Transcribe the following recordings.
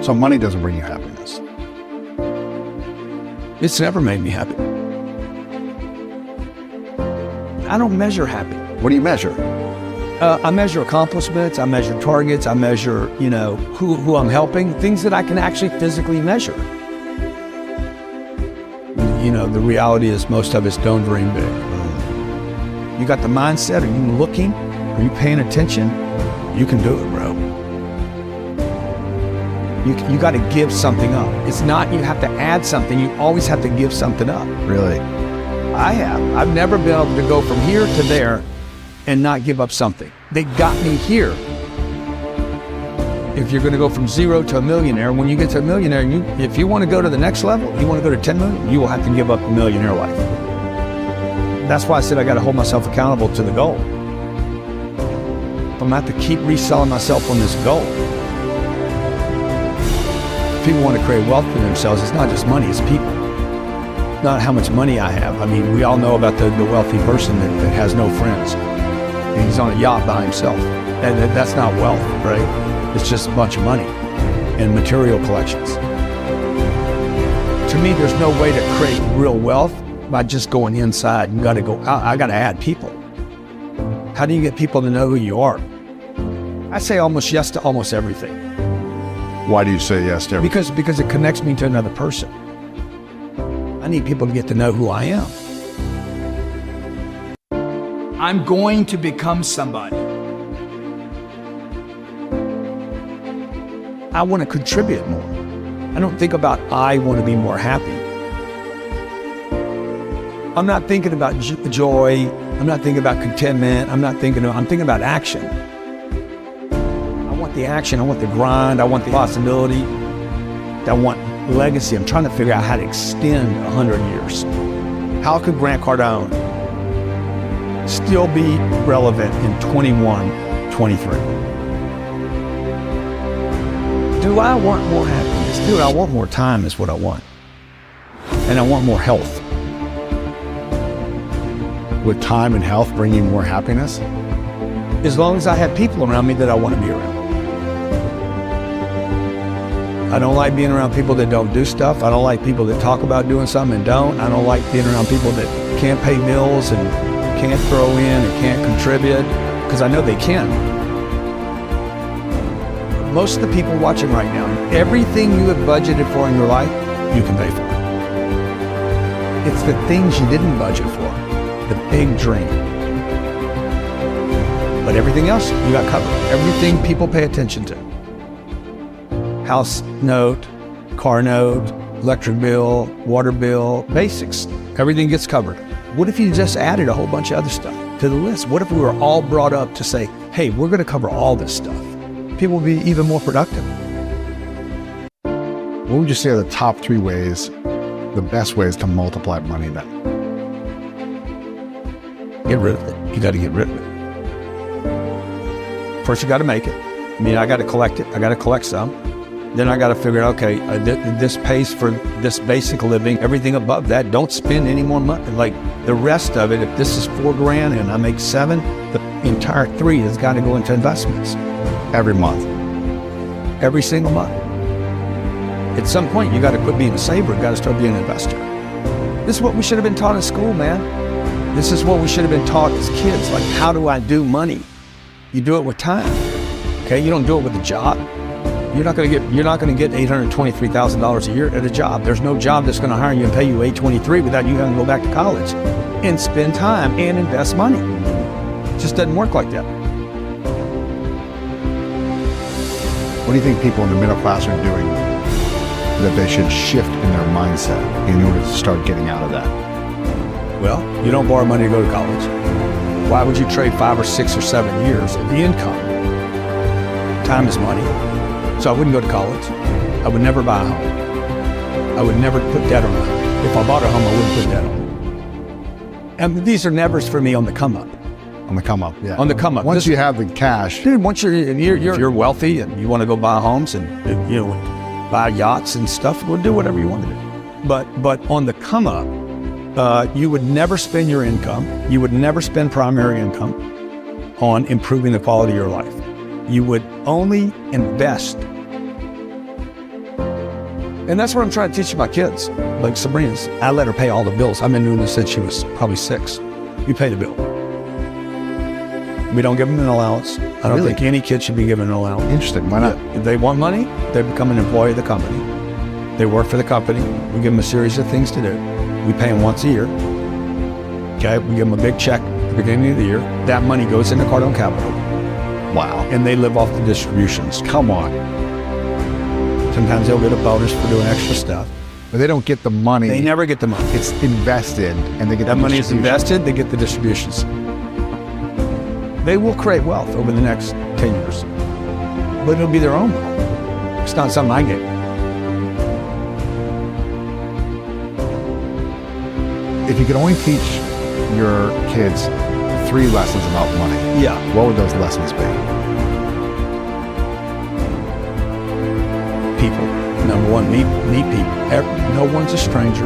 So money doesn't bring you happiness. It's never made me happy. I don't measure happy. What do you measure? I measure accomplishments, I measure targets, I measure, who I'm helping, things that I can actually physically measure. The reality is most of us don't dream big. You got the mindset, are you looking? Are you paying attention? You can do it, bro. You got to give something up. It's not you have to add something, you always have to give something up. Really? I have. I've never been able to go from here to there and not give up something. They got me here. If you're going to go from zero to a millionaire, when you get to a millionaire, if you want to go to the next level, you want to go to 10 million, you will have to give up a millionaire life. That's why I said I got to hold myself accountable to the goal. I'm going to have to keep reselling myself on this goal. If people want to create wealth for themselves, it's not just money, it's people. Not how much money I have. I mean, we all know about the wealthy person that has no friends. And he's on a yacht by himself. And that's not wealth, right? It's just a bunch of money and material collections. To me, there's no way to create real wealth by just going inside. You gotta go out. I gotta add people. How do you get people to know who you are? I say almost yes to almost everything. Why do you say yes to everything? Because it connects me to another person. I need people to get to know who I am. I'm going to become somebody. I want to contribute more. I don't think about I want to be more happy. I'm not thinking about joy. I'm not thinking about contentment. I'm thinking about action. I want the action. I want the grind. I want the possibility. I want legacy. I'm trying to figure out how to extend 100 years. How could Grant Cardone still be relevant in 21, 23? Do I want more happiness? Dude, I want more time is what I want. And I want more health. Would time and health bring you more happiness? As long as I have people around me that I want to be around. I don't like being around people that don't do stuff. I don't like people that talk about doing something and don't. I don't like being around people that can't pay bills and can't throw in and can't contribute, because I know they can. Most of the people watching right now, everything you have budgeted for in your life, you can pay for. It's the things you didn't budget for, the big dream. But everything else, you got covered. Everything people pay attention to. House note, car note, electric bill, water bill, basics. Everything gets covered. What if you just added a whole bunch of other stuff to the list? What if we were all brought up to say, hey, we're going to cover all this stuff? People will be even more productive. What would you say are the top 3 ways, the best ways to multiply money then? Get rid of it. You got to get rid of it. First, you got to make it. I mean, I got to collect it. I got to collect some. Then I got to figure out, okay, this pays for this basic living. Everything above that, don't spend any more money. Like the rest of it, if this is $4,000 and I make 7, the entire 3 has got to go into investments. Every month. Every single month. At some point, you got to quit being a saver. You got to start being an investor. This is what we should have been taught in school, man. This is what we should have been taught as kids. Like, how do I do money? You do it with time. Okay, you don't do it with a job. You're not going to get $823,000 a year at a job. There's no job that's going to hire you and pay you $823 without you having to go back to college and spend time and invest money. It just doesn't work like that. What do you think people in the middle class are doing that they should shift in their mindset in order to start getting out of that? Well, you don't borrow money to go to college. Why would you trade 5 or 6 or 7 years of the income? Time is money. So I wouldn't go to college. I would never buy a home. I would never put debt on a home. If I bought a home, I wouldn't put debt on it. And these are nevers for me on the come up. On the come up, yeah. On the come up. Once you have the cash. Dude, once you're wealthy and you want to go buy homes and buy yachts and stuff, well, do whatever you want to do. But on the come up, you would never spend your income. You would never spend primary income on improving the quality of your life. You would only invest And that's what I'm trying to teach my kids. Like Sabrina's, I let her pay all the bills. I've been doing this since she was probably 6. You pay the bill. We don't give them an allowance. I don't think any kid should be given an allowance. Interesting. Why not? If they want money, they become an employee of the company. They work for the company. We give them a series of things to do. We pay them once a year. Okay, we give them a big check at the beginning of the year. That money goes into Cardone Capital. Wow. And they live off the distributions. Come on. Sometimes they'll get a bonus for doing extra stuff. But they don't get the money. They never get the money. It's invested, and they get That the money is distribution. invested, they get the distributions. They will create wealth over the next 10 years. But it'll be their own wealth. It's not something I get. If you could only teach your kids 3 lessons about money, Yeah. what would those lessons be? People. Number one, meet people. No one's a stranger.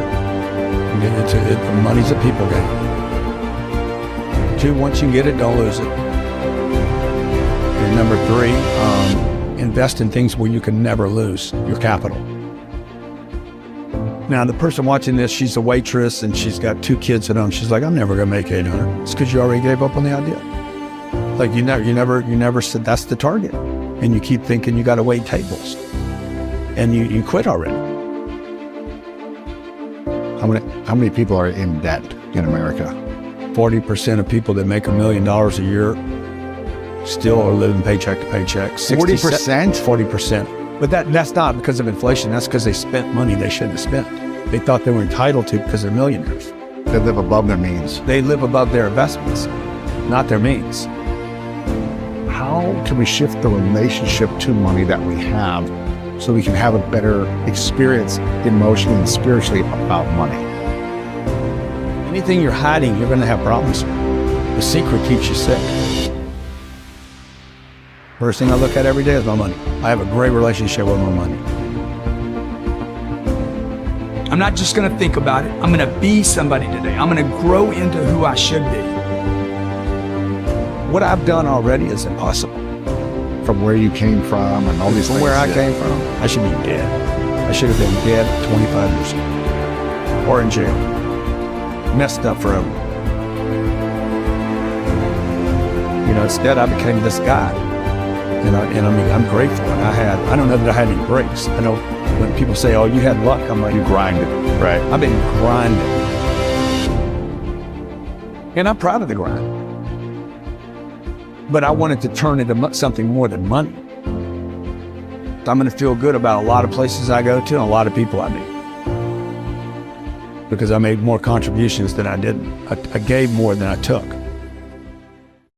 Money's a people game. 2, once you get it, don't lose it. And number 3, invest in things where you can never lose your capital. Now, the person watching this, she's a waitress and she's got 2 kids at home. She's like, I'm never gonna make 800. It's because you already gave up on the idea. Like you never said that's the target, and you keep thinking you got to wait tables, and you quit already. How many people are in debt in America? 40% of people that make $1 million a year still are living paycheck to paycheck. 40%? 40%. But that's not because of inflation. That's because they spent money they shouldn't have spent. They thought they were entitled to because they're millionaires. They live above their means. They live above their investments, not their means. How can we shift the relationship to money that we have so we can have a better experience emotionally and spiritually about money? Anything you're hiding, you're going to have problems with. The secret keeps you sick. First thing I look at every day is my money. I have a great relationship with my money. I'm not just going to think about it. I'm going to be somebody today. I'm going to grow into who I should be. What I've done already is impossible. From where you came from and all these From things. where I came from, I should be dead. I should have been dead 25 years ago. Or in jail. Messed up forever. Instead I became this guy. And I mean, I'm grateful. And I don't know that I had any breaks. I know when people say, oh, you had luck, I'm like, You grinded, right? I've been grinding. And I'm proud of the grind. But I wanted to turn it into something more than money. I'm going to feel good about a lot of places I go to and a lot of people I meet. Because I made more contributions than I didn't. I gave more than I took.